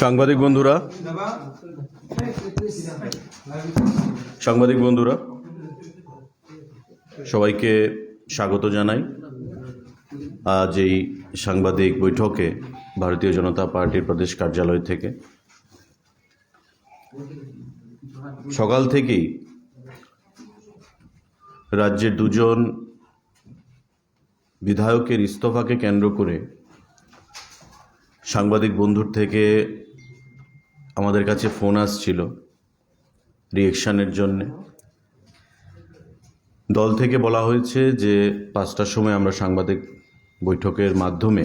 সাংবাদিক বন্ধুরা সবাইকে স্বাগত জানাই। আজ এই সাংবাদিক বৈঠকে ভারতীয় জনতা পার্টির প্রদেশ কার্যালয় থেকে সকাল থেকেই রাজ্যের দুজন বিধায়কের ইস্তফাকে কেন্দ্র করে সাংবাদিক বন্ধুর থেকে আমাদের কাছে ফোন আসছিল রিঅ্যাকশনের জন্য। দল থেকে বলা হয়েছে যে 5টার সময় আমরা সাংবাদিক বৈঠকের মাধ্যমে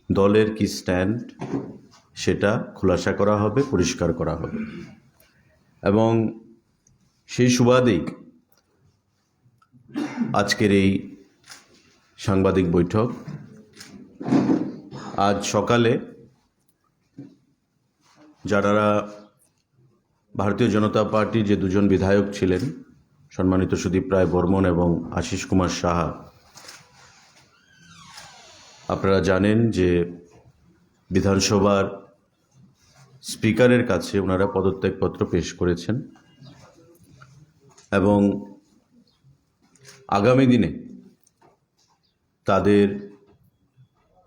দলের কি স্ট্যান্ড সেটা খোলাসা করা হবে, পরিষ্কার করা হবে। এবং সেই সুবাদেই আজকের এই সাংবাদিক বৈঠক। আজ সকালে যারা ভারতীয় জনতা পার্টির যে দুজন বিধায়ক ছিলেন, সম্মানিত সুদীপ রায় বর্মন এবং আশিস কুমার সাহা, আপনারা জানেন যে বিধানসভার স্পিকারের কাছে ওনারা পদত্যাগপত্র পেশ করেছেন এবং আগামী দিনে তাদের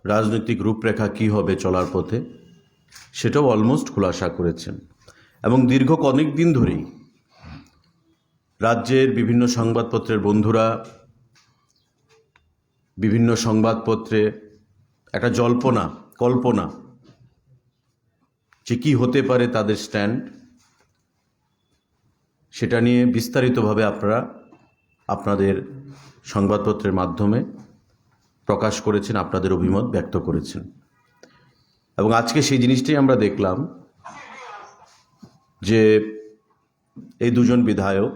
রাজনৈতিক রূপরেখা কী হবে চলার পথে সেটাও অলমোস্ট খোলাসা করেছেন। এবং দীর্ঘ অনেক দিন ধরেই রাজ্যের বিভিন্ন সংবাদপত্রের বন্ধুরা বিভিন্ন সংবাদপত্রে একটা কল্পনা যে কী হতে পারে তাদের স্ট্যান্ড, সেটা নিয়ে বিস্তারিতভাবে আপনারা আপনাদের সংবাদপত্রের মাধ্যমে প্রকাশ করেছেন, আপনাদের অভিমত ব্যক্ত করেছেন। এবং আজকে সেই জিনিসটাই আমরা দেখলাম যে এই দুজন বিধায়ক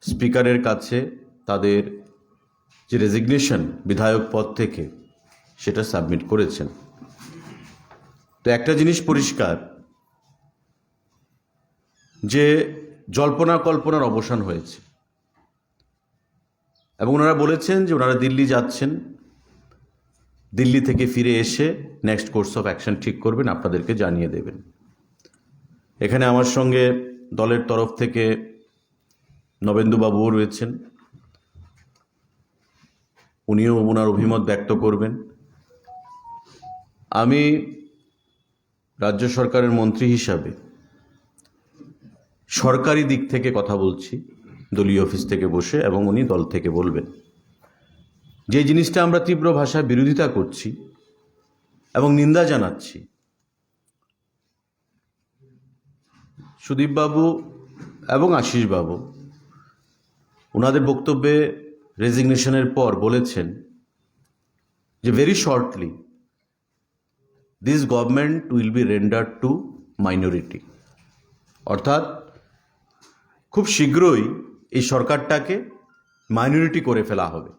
স্পিকারের কাছে তাদের যে রেজিগনেশন বিধায়ক পদ থেকে সেটা সাবমিট করেছেন। তো একটা জিনিস পরিষ্কার যে জল্পনা কল্পনার অবসান হয়েছে এবং ওনারা বলেছেন যে ওনারা দিল্লি যাচ্ছেন, দিল্লি থেকে ফিরে এসে নেক্সট কোর্স অফ অ্যাকশন ঠিক করবেন, আপনাদেরকে জানিয়ে দেবেন। এখানে আমার সঙ্গে দলের তরফ থেকে নবেন্দুবাবুও রয়েছেন, উনিও ওনার অভিমত ব্যক্ত করবেন। আমি রাজ্য সরকারের মন্ত্রী হিসাবে সরকারি দিক থেকে কথা বলছি, দলীয় অফিস থেকে বসে, এবং উনি দল থেকে বলবেন। যে জিনিসটা আমরা তীব্র ভাষায় বিরোধিতা করছি এবং নিন্দা জানাচ্ছি, সুদীপবাবু এবং আশিসবাবু ওনাদের বক্তব্যে রেজিগনেশনের পর বলেছেন যে very shortly this government will be rendered two minority, অর্থাৎ খুব শীঘ্রই এই সরকারটাকে মাইনরিটি করে ফেলা হবে,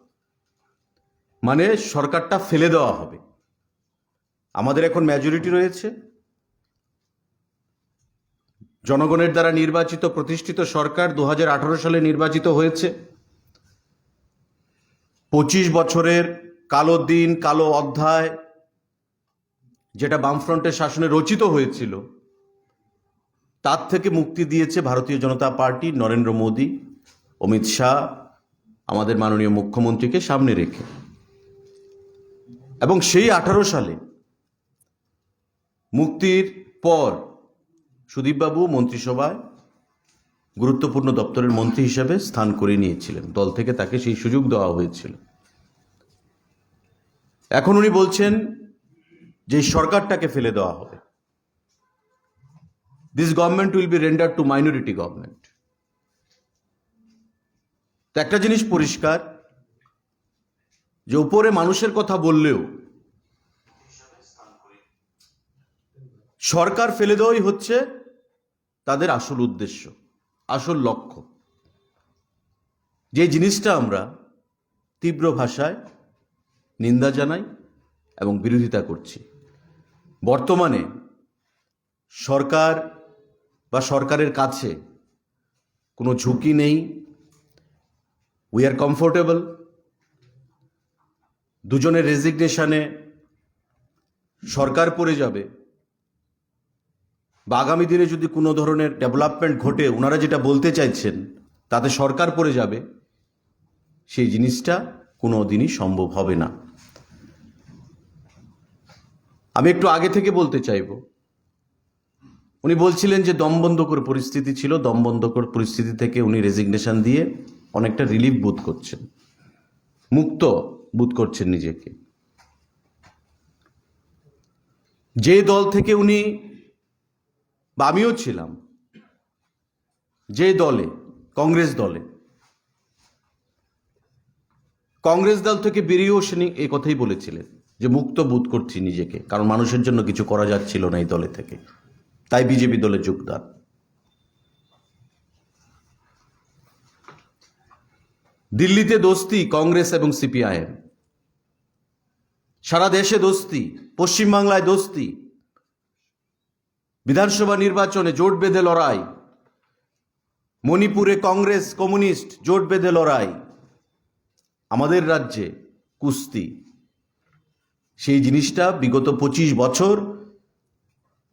মানে সরকারটা ফেলে দেওয়া হবে। আমাদের এখন মেজরিটি রয়েছে, জনগণের দ্বারা নির্বাচিত প্রতিষ্ঠিত সরকার 2018 সালে নির্বাচিত হয়েছে। 25 বছরের কালো দিন, কালো অধ্যায় যেটা বামফ্রন্টের শাসনে রচিত হয়েছিল, তার থেকে মুক্তি দিয়েছে ভারতীয় জনতা পার্টি, নরেন্দ্র মোদী, অমিত শাহ, আমাদের মাননীয় মুখ্যমন্ত্রীকে সামনে রেখে। এবং সেই 18 সালে মুক্তির পর সুদীপবাবু মন্ত্রিসভায় গুরুত্বপূর্ণ দপ্তরের মন্ত্রী হিসেবে স্থান করে নিয়েছিলেন, দল থেকে তাকে সেই সুযোগ দেওয়া হয়েছিল। এখন উনি বলছেন যে সরকারটাকে ফেলে দেওয়া হবে, this government will be rendered two minority government. তো একটা জিনিস পরিষ্কার যে উপরে মানুষের কথা বললেও সরকার ফেলে দেওয়াই হচ্ছে তাদের আসল উদ্দেশ্য, আসল লক্ষ্য। যে জিনিসটা আমরা তীব্র ভাষায় নিন্দা জানাই এবং বিরোধিতা করছি। বর্তমানে সরকার বা সরকারের কাছে কোনো ঝুঁকি নেই, উই আর কমফোর্টেবল। দুজনের রেজিগনেশনে সরকার পড়ে যাবে বা আগামী দিনে যদি কোনো ধরনের ডেভেলপমেন্ট ঘটে, ওনারা যেটা বলতে চাইছেন তাতে সরকার পড়ে যাবে, সেই জিনিসটা কোনো দিনই সম্ভব হবে না। আমি একটু আগে থেকে বলতে চাইব, উনি বলছিলেন যে দমবন্ধকর পরিস্থিতি ছিল, দমবন্ধকর পরিস্থিতি থেকে উনি রেজিগনেশন দিয়ে অনেকটা রিলিফ বোধ করছেন, মুক্ত বোধ করছেন নিজেকে। যে দল থেকে উনি, বা আমিও ছিলাম যে দলে, কংগ্রেস দলে, কংগ্রেস দল থেকে বেরিয়েও সে এই কথাই বলেছিলেন যে মুক্ত বোধ করছি নিজেকে, কারণ মানুষের জন্য কিছু করা যাচ্ছিল না এই দলে থেকে, তাই বিজেপি দলে যোগদান। দিল্লিতে দোস্তি কংগ্রেস এবং সিপিআইএম, সারা দেশে দোস্তি, পশ্চিমবাংলায় দোস্তি, বিধানসভা নির্বাচনে জোট বেঁধে লড়াই, মণিপুরে কংগ্রেস কমিউনিস্ট জোট বেঁধে লড়াই, আমাদের রাজ্যে কুস্তি। সেই জিনিসটা বিগত 25 বছর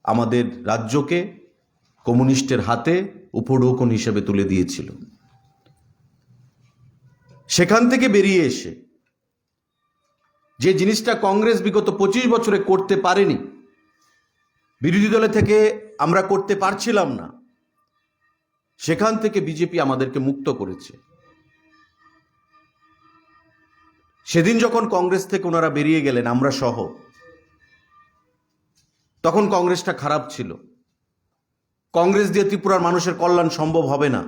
আমাদের রাজ্যকে কমিউনিস্টের হাতে উপঢৌকন হিসেবে তুলে দিয়েছিল। সেখান থেকে বেরিয়ে এসে যে জিনিসটা কংগ্রেস বিগত 25 বছরে করতে পারেনি, বিরোধী দলে থেকে আমরা করতে পারছিলাম না, সেখান থেকে বিজেপি আমাদেরকে মুক্ত করেছে। সেদিন যখন কংগ্রেস থেকে ওনারা বেরিয়ে গেলেন, আমরা সহ, তখন কংগ্রেসটা খারাপ ছিল। কংগ্রেস দিয়ে ত্রিপুরার মানুষের কল্যাণ সম্ভব হবে না।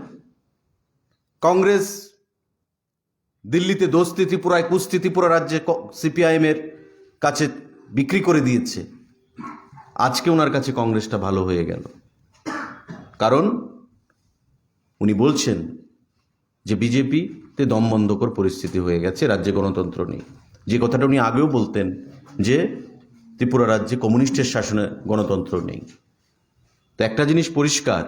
কংগ্রেস দিল্লিতে দোস্তি, ত্রিপুরায় কুস্তি, ত্রিপুরা রাজ্যে সিপিআইএম এর কাছে বিক্রি করে দিয়েছে। আজকে ওনার কাছে কংগ্রেসটা ভালো হয়ে গেল, কারণ উনি বলছেন যে বিজেপিতে দমবন্ধকর পরিস্থিতি হয়ে গেছে, রাজ্যে গণতন্ত্র নেই। যে কথাটা উনি আগেও বলতেন যে ত্রিপুরা রাজ্যে কমিউনিস্টের শাসনে গণতন্ত্র নেই। তো একটা জিনিস পরিষ্কার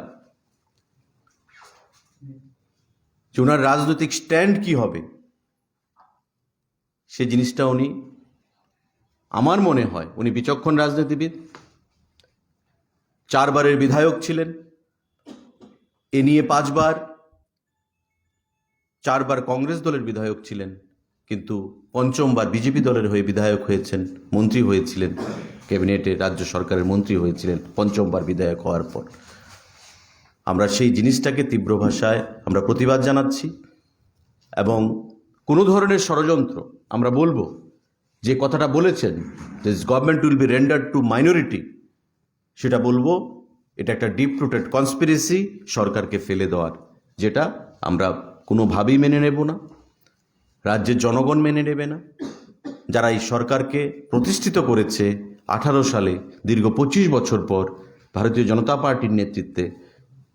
যে ওনার রাজনৈতিক স্ট্যান্ড কি হবে, সে জিনিসটা উনি, আমার মনে হয় উনি বিচক্ষণ রাজনীতিবিদ, 4 বারের বিধায়ক ছিলেন, এ নিয়ে 5 বার, 4 বার কংগ্রেস দলের বিধায়ক ছিলেন, কিন্তু 5ম বার বিজেপি দলের হয়ে বিধায়ক হয়েছেন, মন্ত্রী হয়েছিলেন, ক্যাবিনেটে রাজ্য সরকারের মন্ত্রী হয়েছিলেন 5ম বার বিধায়ক হওয়ার পর। আমরা সেই জিনিসটাকে তীব্র ভাষায় আমরা প্রতিবাদ জানাচ্ছি, এবং কোনো ধরনের ষড়যন্ত্র, আমরা বলবো যে কথাটা বলেছেন this government will be rendered two minority, সেটা বলবো এটা একটা ডিপ রুটেড কনস্পিরেসি সরকারকে ফেলে দেওয়ার, যেটা আমরা কোনোভাবেই মেনে নেব না, রাজ্যের জনগণ মেনে নেবে না। যারা এই সরকারকে প্রতিষ্ঠিত করেছে 18 সালে, দীর্ঘ 25 বছর পর ভারতীয় জনতা পার্টির নেতৃত্বে,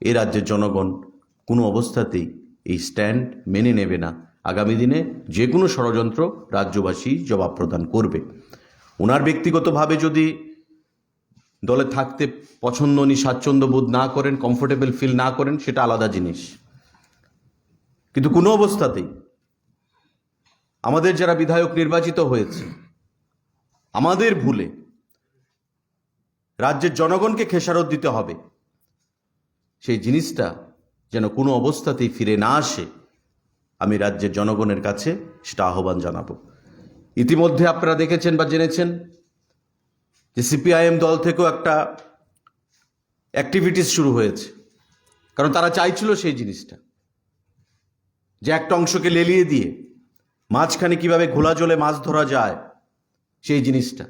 এ রাজ্যের জনগণ কোনো অবস্থাতেই এই স্ট্যান্ড মেনে নেবে না। আগামী দিনে যে কোনো ষড়যন্ত্র রাজ্যবাসী জবাব প্রদান করবে। ওনার ব্যক্তিগতভাবে যদি দলে থাকতে পছন্দ, উনি স্বাচ্ছন্দ্য বোধ না করেন, কমফোর্টেবল ফিল না করেন, সেটা আলাদা জিনিস, কিন্তু কোনো অবস্থাতেই আমাদের যারা বিধায়ক নির্বাচিত হয়েছে, আমাদের ভুলে রাজ্যের জনগণকে খেসারত দিতে হবে, সেই জিনিসটা যেন কোনো অবস্থাতেই ফিরে না আসে, আমি রাজ্যের জনগণের কাছে সেটা আহ্বান জানাবো। ইতিমধ্যে আপনারা দেখেছেন বা জেনেছেন যে সিপিআইএম দল থেকেও একটা অ্যাক্টিভিটিস শুরু হয়েছে, কারণ তারা চাইছিল সেই জিনিসটা, যে একটা অংশকে লেলিয়ে দিয়ে মাঝখানে কিভাবে ঘোলা জলে মাছ ধরা যায় সেই জিনিসটা,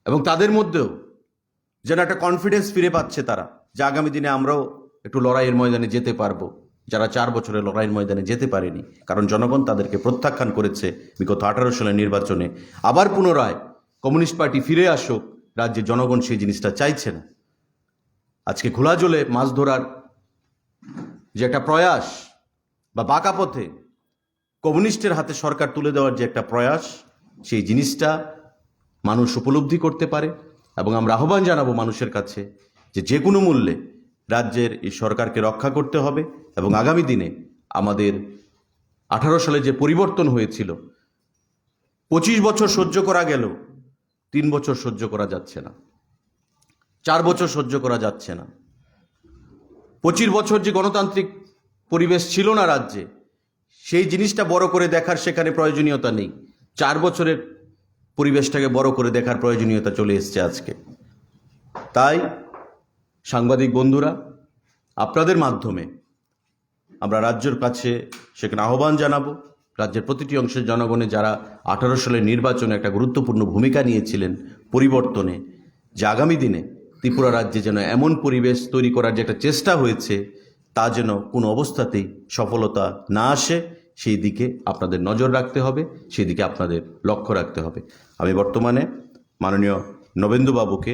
এবং তাদের মধ্যেও যেন একটা কনফিডেন্স ফিরে পাচ্ছে তারা, যে আগামী দিনে আমরাও একটু লড়াইয়ের ময়দানে যেতে পারবো, যারা 4 বছরের লড়াইয়ের ময়দানে যেতে পারেনি, কারণ জনগণ তাদেরকে প্রত্যাখ্যান করেছে বিগত 18 সালের নির্বাচনে। আবার পুনরায় কমিউনিস্ট পার্টি ফিরে আসুক, রাজ্যের জনগণ সেই জিনিসটা চাইছে না। আজকে ঘোলা জলে মাছ ধরার যে একটা প্রয়াস, বা বাঁকা পথে কমিউনিস্টের হাতে সরকার তুলে দেওয়ার যে একটা প্রয়াস, সেই জিনিসটা মানুষ উপলব্ধি করতে পারে, এবং আমরা আহ্বান জানাবো মানুষের কাছে যে কোনো মূল্যে রাজ্যের এই সরকারকে রক্ষা করতে হবে, এবং আগামী দিনে আমাদের 18 সালে যে পরিবর্তন হয়েছিল, 25 বছর সহ্য করা গেল, 3 বছর সহ্য করা যাচ্ছে না, 4 বছর সহ্য করা যাচ্ছে না। 25 বছর যে গণতান্ত্রিক পরিবেশ ছিল না রাজ্যে, সেই জিনিসটা বড় করে দেখার সেখানে প্রয়োজনীয়তা নেই। 4 বছরের পরিবেশটাকে বড় করে দেখার প্রয়োজনীয়তা চলে এসছে আজকে। তাই সাংবাদিক বন্ধুরা, আপনাদের মাধ্যমে আমরা রাজ্যের কাছে সেখানে আহ্বান জানাবো, রাজ্যের প্রতিটি অংশের জনগণে যারা 18 সালের নির্বাচনে একটা গুরুত্বপূর্ণ ভূমিকা নিয়েছিলেন পরিবর্তনে, যে আগামী দিনে ত্রিপুরা রাজ্যে যেন এমন পরিবেশ তৈরি করার যে একটা চেষ্টা হয়েছে, তা যেন কোনো অবস্থাতেই সফলতা না আসে, সেই দিকে আপনাদের নজর রাখতে হবে, সেই দিকে আপনাদের লক্ষ্য রাখতে হবে। আমি বর্তমানে মাননীয় নবেন্দুবাবুকে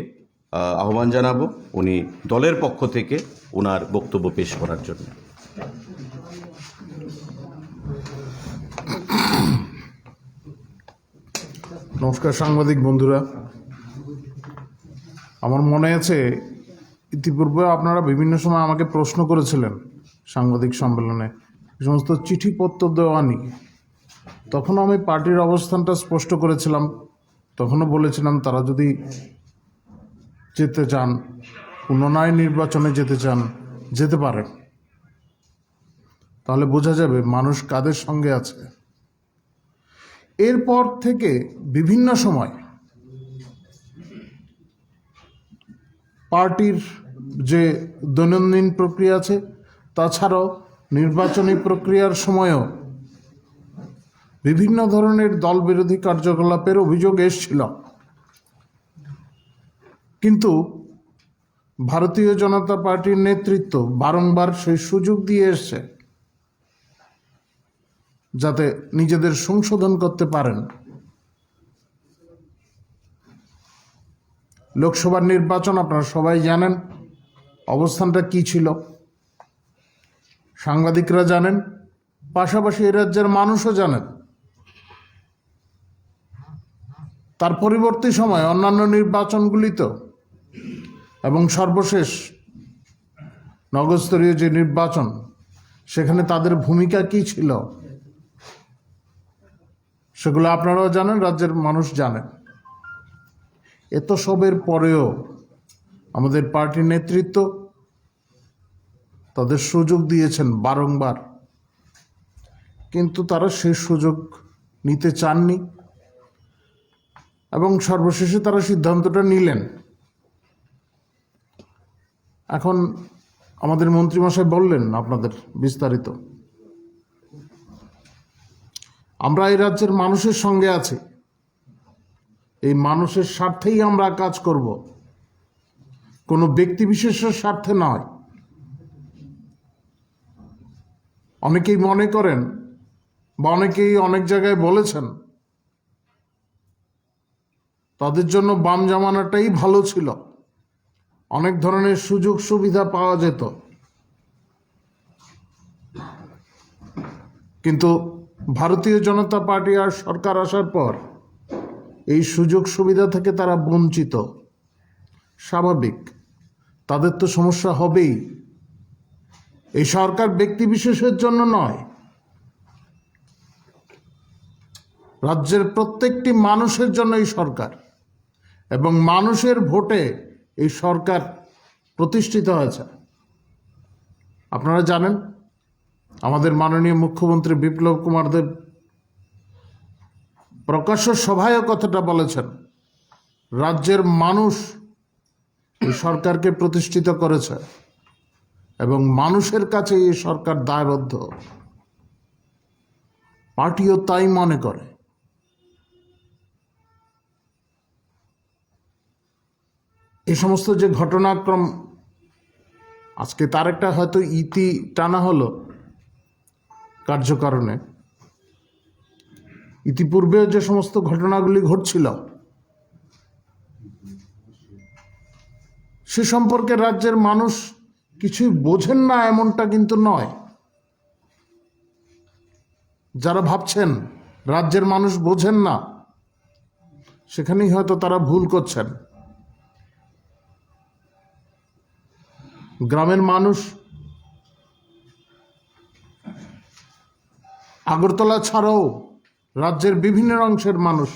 আহ্বান জানাবো, উনি দলের পক্ষ থেকে ওনার বক্তব্য পেশ করার জন্য। নমস্কার সাংবাদিক বন্ধুরা, আমার মনে আছে ইতিপূর্বে আপনারা বিভিন্ন সময় আমাকে প্রশ্ন করেছিলেন সাংবাদিক সম্মেলনে এই সমস্ত চিঠিপত্র দেওয়া নিয়ে। তখন আমি পার্টির অবস্থানটা স্পষ্ট করেছিলাম, তখনও বলেছিলাম তারা যদি যেতে চান, পুনরায় নির্বাচনে যেতে চান, যেতে পারেন, তাহলে বোঝা যাবে মানুষ কাদের সঙ্গে আছে। এরপর থেকে বিভিন্ন সময় পার্টির যে দৈনন্দিন প্রক্রিয়া আছে, তাছাড়াও নির্বাচনী প্রক্রিয়ার সময়ও বিভিন্ন ধরনের দলবিরোধী কার্যকলাপের অভিযোগ এসেছিল, কিন্তু ভারতীয় জনতা পার্টির নেতৃত্ব বারংবার সেই সুযোগ দিয়ে এসছে যাতে নিজেদের সংশোধন করতে পারেন। লোকসভার নির্বাচন আপনারা সবাই জানেন অবস্থানটা কি ছিল, সাংবাদিকরা জানেন, পাশাপাশি এই রাজ্যের মানুষও জানেন। তার পরবর্তী সময় অন্যান্য নির্বাচনগুলিতেও এবং সর্বশেষ নগরস্তরীয় যে নির্বাচন, সেখানে তাদের ভূমিকা কি ছিল সেগুলো আপনারাও জানেন, রাজ্যের মানুষ জানেন। এত সবের পরেও আমাদের পার্টির নেতৃত্ব তাদের সুযোগ দিয়েছেন বারংবার, কিন্তু তারা সেই সুযোগ নিতে চাননি এবং সর্বশেষে তারা সিদ্ধান্তটা নিলেন। এখন আমাদের মন্ত্রীমশাই বললেন আপনাদের বিস্তারিত। আমরা এই রাজ্যের মানুষের সঙ্গে আছি, এই মানুষের স্বার্থেই আমরা কাজ করব, কোনো ব্যক্তি বিশেষের স্বার্থে নয়। অনেকেই মনে করেন বা অনেকেই অনেক জায়গায় বলেছেন তাদের জন্য বাম জামানাটাই ভালো ছিল, অনেক ধরনের সুযোগ সুবিধা পাওয়া যেত, কিন্তু ভারতীয় জনতা পার্টি আর সরকার আসার পর এই সুযোগ সুবিধা থেকে তারা বঞ্চিত। স্বাভাবিক, তাদের তো সমস্যা হবেই। এই সরকার ব্যক্তি বিশেষের জন্য নয়, রাজ্যের প্রত্যেকটি মানুষের জন্য এই সরকার, এবং মানুষের ভোটে এই সরকার প্রতিষ্ঠিত হয়েছে। আপনারা জানেন আমাদের মাননীয় মুখ্যমন্ত্রী বিপ্লব কুমার দেব প্রকাশ্য সভায়ও কথাটা বলেছেন, রাজ্যের মানুষ এই সরকারকে প্রতিষ্ঠিত করেছে এবং মানুষের কাছে এই সরকার দায়বদ্ধ। পার্টিও তাই মনে করে। এই সমস্ত যে ঘটনাক্রম, আজকে তার একটা হয়তো ইতি টানা হলো কার্যকারণে, ইতিপূর্বেও যে সমস্ত ঘটনাগুলি ঘটছিল সে সম্পর্কে রাজ্যের মানুষ কিছুই বোঝেন না এমনটা কিন্তু নয়। যারা ভাবছেন রাজ্যের মানুষ বোঝেন না, সেখানেই হয়তো তারা ভুল করছেন। গ্রামের মানুষ আগরতলা ছাড়াও রাজ্যের বিভিন্ন অংশের মানুষ।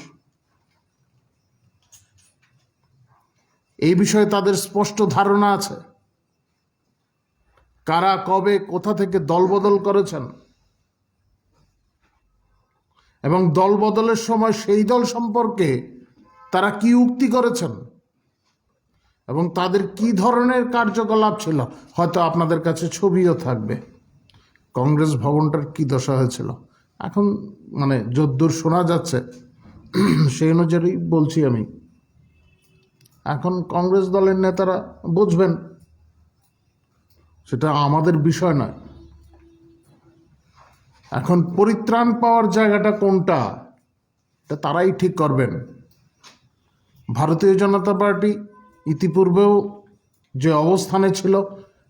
এই বিষয়ে তাদের স্পষ্ট ধারণা আছে। কারা কবে কোথা থেকে দলবদল করেছেন এবং দলবদলের সময় সেই দল সম্পর্কে তারা কি উক্তি করেছেন এবং তাদের কি ধরনের কার্যকলাপ ছিল, হয়তো আপনাদের কাছে ছবিও থাকবে। কংগ্রেস ভবনটার কি দশা হয়েছিল, এখন মানে যদ্দূর শোনা যাচ্ছে সেই অনুযায়ী বলছি আমি, এখন কংগ্রেস দলের নেতারা বুঝবেন, সেটা আমাদের বিষয় নয়। এখন পরিত্রাণ পাওয়ার জায়গাটা কোনটা এটা তারাই ঠিক করবেন। ভারতীয় জনতা পার্টি ইতিপূর্বেও যে অবস্থানে ছিল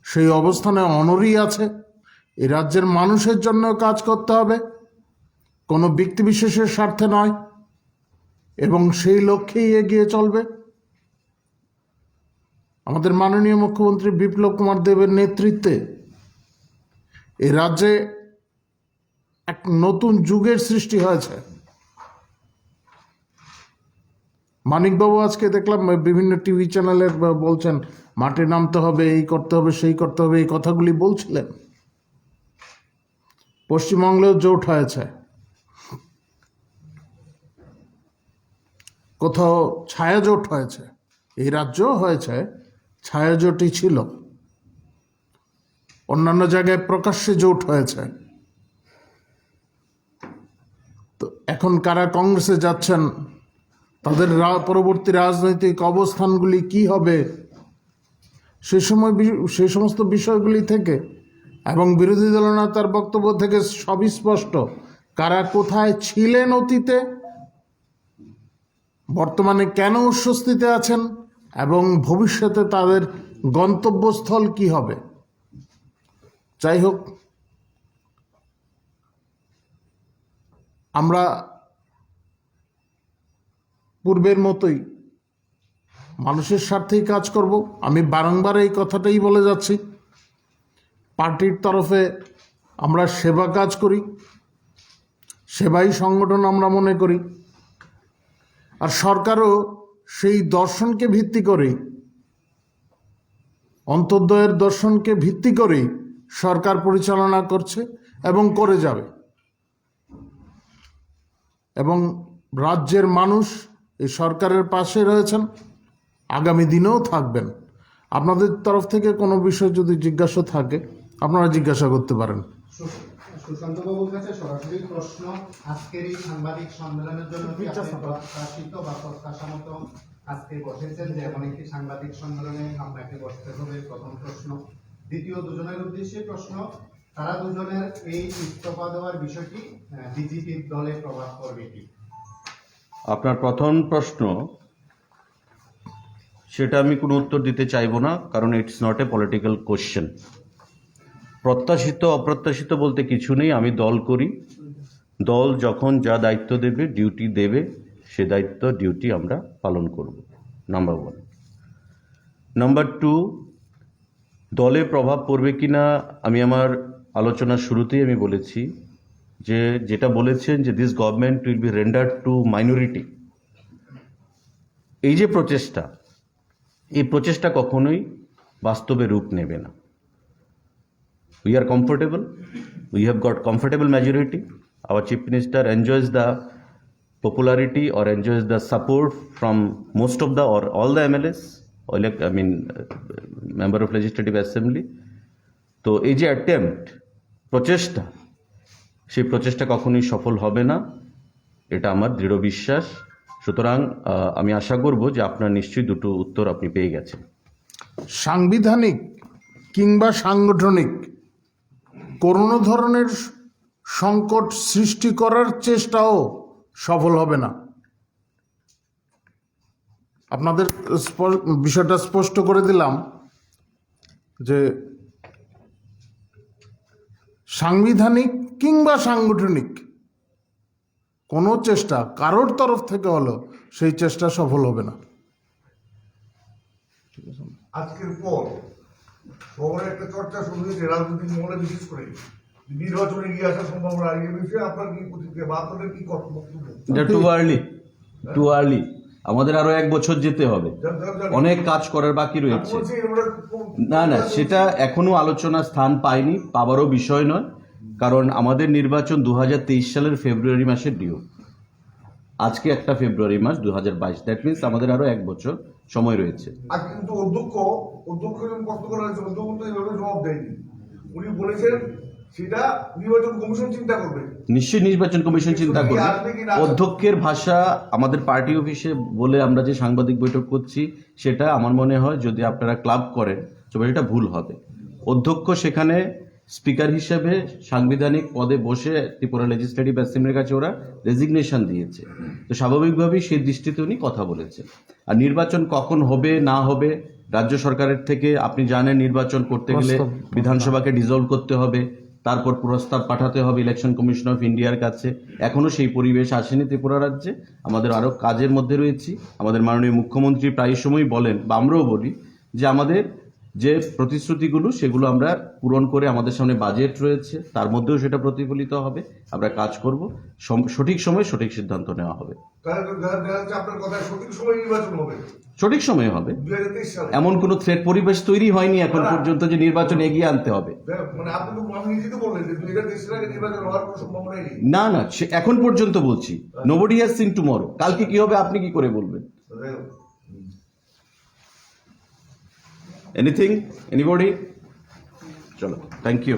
সেই অবস্থানে অনড়ই আছে। এই রাজ্যের মানুষের জন্য কাজ করতে হবে, কোনো ব্যক্তিবিশেষের স্বার্থে নয়, এবং সেই লক্ষ্যেই এগিয়ে চলবে। আমাদের মাননীয় মুখ্যমন্ত্রী বিপ্লব কুমার দেবের নেতৃত্বে এই রাজ্যে এক নতুন যুগের সৃষ্টি হয়েছে। মানিকবাবু আজকে দেখলাম বিভিন্ন টিভি চ্যানেলের বলছেন মাঠে নামতে হবে, এই করতে হবে, সেই করতে হবে, এই কথাগুলি বলছিলেন। পশ্চিমবঙ্গেও জোট হয়েছে, কোথাও ছায়াজোট হয়েছে, এই রাজ্যও হয়েছে, ছায়াজোটই ছিল। অন্যান্য জায়গায় প্রকাশ্যে জোট হয়েছে। তো এখন কারা কংগ্রেসে যাচ্ছেন, তাদের পরবর্তী রাজনৈতিক অবস্থানগুলি কি হবে, সেই সমস্ত বিষয়গুলি থেকে এবং বিরোধী দলনেতার বক্তব্য থেকে সবই স্পষ্ট কারা কোথায় ছিলেন অতীতে, বর্তমানে কেন অস্বস্তিতে আছেন এবং ভবিষ্যতে তাদের গন্তব্যস্থল কি হবে। যাই হোক, আমরা পূর্বের মতোই মানুষের স্বার্থেই কাজ করব। আমি বারংবার এই কথাটাই বলে যাচ্ছি। পার্টির তরফে আমরা সেবা কাজ করি, সেবাই সংগঠন আমরা মনে করি, আর সরকারও সেই দর্শনকে ভিত্তি করে, অন্তর্দয়ের দর্শনকে ভিত্তি করে সরকার পরিচালনা করছে এবং করে যাবে। এবং রাজ্যের মানুষ এই সরকারের পাশে রয়েছেন, আগামী দিনেও থাকবেন। আপনাদের তরফ থেকে কোনো বিষয় যদি জিজ্ঞাসা থাকে আপনারা জিজ্ঞাসা করতে পারেন। সুশান্তবাবুর কাছে সরাসরি প্রশ্ন, আজকের এই সাংবাদিক সম্মেলনের জন্য কি আপনি প্রত্যাশিত বা প্রত্যাশা মতো আজকে বসেছেন, যে এমন একটি সাংবাদিক সম্মেলনে আপনাকে বসতে হবে? প্রথম প্রশ্ন। দ্বিতীয়, দুজনের উদ্দেশ্যে প্রশ্ন, তারা দুজনের এই ইস্তফা দেওয়ার বিষয়টি বিজেপির দলে প্রভাব করবে কি? আপনার প্রথম প্রশ্ন, সেটা আমি কোনো উত্তর দিতে চাইবো না, কারণ it's not a political question. প্রত্যাশিত অপ্রত্যাশিত বলতে কিছু নেই। আমি দল করি, দল যখন যা দায়িত্ব দেবে, ডিউটি দেবে, সে দায়িত্ব ডিউটি আমরা পালন করব, নাম্বার ওয়ান। নাম্বার টু, দলে প্রভাব পড়বে কি না, আমি আমার আলোচনার শুরুতেই আমি বলেছি যে যেটা বলেছেন যে this government will be rendered two minority. এই যে প্রচেষ্টা, এই প্রচেষ্টা কখনোই বাস্তবে রূপ নেবে না। We are comfortable. We have got comfortable majority. Our Chief Minister enjoys the popularity or enjoys the support from most of the or all the MLAs, or member of Legislative Assembly. তো এই যে attempt, প্রচেষ্টা, সেই প্রচেষ্টা কখনোই সফল হবে না, এটা আমার দৃঢ় বিশ্বাস। সুতরাং আমি আশা করব যে আপনার নিশ্চয়ই দুটো উত্তর আপনি পেয়ে গেছেন। সাংবিধানিক কিংবা সাংগঠনিক কোনো ধরনের সংকট সৃষ্টি করার চেষ্টাও সফল হবে না। আপনাদের বিষয়টা স্পষ্ট করে দিলাম যে সাংবিধানিক কিংবা সাংগঠনিক কোনো চেষ্টা কারোর তরফ থেকে হলো সেই চেষ্টা সফল হবে না। আজকের পর শহরে একটা চর্চা শুরু হয়েছে রাজনৈতিক মহলে, বিশেষ করে নির্বাচনে এগিয়ে আসার সম্ভাবনা এই বিষয়ে আপনার কি প্রতিক্রিয়া বা আপনাদের কি বক্তব্য? এটা টু আর্লি আমাদের আরো 1 বছর যেতে হবে, অনেক কাজ করার বাকি রয়েছে। না সেটা এখনো আলোচনার স্থান পায়নি, পাবারও বিষয় নয়, কারণ আমাদের নির্বাচন 2023 সালের ফেব্রুয়ারি মাসে ডিউ। আজকে 1 ফেব্রুয়ারি মাস 2022, দ্যাট মিনস আমাদের আরো 1 বছর সময় রয়েছে। আর কিন্তু অধ্যক্ষ প্রশ্ন করা হয়েছে, অধ্যক্ষ তো এইভাবে জবাব দেয়নি। উনি বলেছেন সেটা নির্বাচন কমিশন চিন্তা করবে। নিশ্চয়ই নির্বাচন কমিশন চিন্তা করবে। অধ্যক্ষের ভাষা আমাদের পার্টি অফিসে বলে আমরা যে সাংবাদিক বৈঠক করছি, সেটা আমার মনে হয় যদি আপনারা ক্লাব করেন তবে এটা ভুল হবে। অধ্যক্ষ সেখানে স্পিকার হিসেবে সাংবিধানিক পদে বসে ত্রিপুরা লেজিসলেটিভ অ্যাসেম্বলির কাছে ওরা রেজিগনেশন দিয়েছে, তো স্বাভাবিকভাবেই সেই দৃষ্টিতে উনি কথা বলেছেন। আর নির্বাচন কখন হবে না হবে, রাজ্য সরকারের থেকে আপনি জানেন নির্বাচন করতে গেলে বিধানসভাকে ডিসলভ করতে হবে, তারপর প্রস্তাব পাঠাতে হবে ইলেকশন কমিশন অফ ইন্ডিয়ার কাছে। এখনো সেই পরিবেশ আসেনি ত্রিপুরা রাজ্যে, আমাদের আরো কাজের মধ্যে রয়েছি। আমাদের মাননীয় মুখ্যমন্ত্রী প্রায় সময় বলেন বা আমরাও বলি যে আমাদের যে প্রতিশ্রুতিগুলো সেগুলো আমরা পূরণ করে, আমাদের সামনে বাজেট রয়েছে, তার মধ্যেও সেটা প্রতিফলিত হবে। আমরা কাজ করব, সঠিক সময়ে সঠিক সিদ্ধান্ত নেওয়া হবে। আপনার কথা সঠিক সময় নির্বাচন হবে, সঠিক সময় হবে। 2023 সালে এমন কোনো থ্রেট পরিবেশ তৈরি হয়নি এখন পর্যন্ত যে নির্বাচন এগিয়ে আনতে হবে। মানে আপনি তো নিজে তো বললেন যে 2023 সালে নির্বাচন হওয়ার কোনো সম্ভাবনাই নেই। না এখন পর্যন্ত বলছি, নোবডি হ্যাজ সিন টুমরো। কালকে কি হবে আপনি কি করে বলবেন? Anything, anybody? চলো, থ্যাংক ইউ।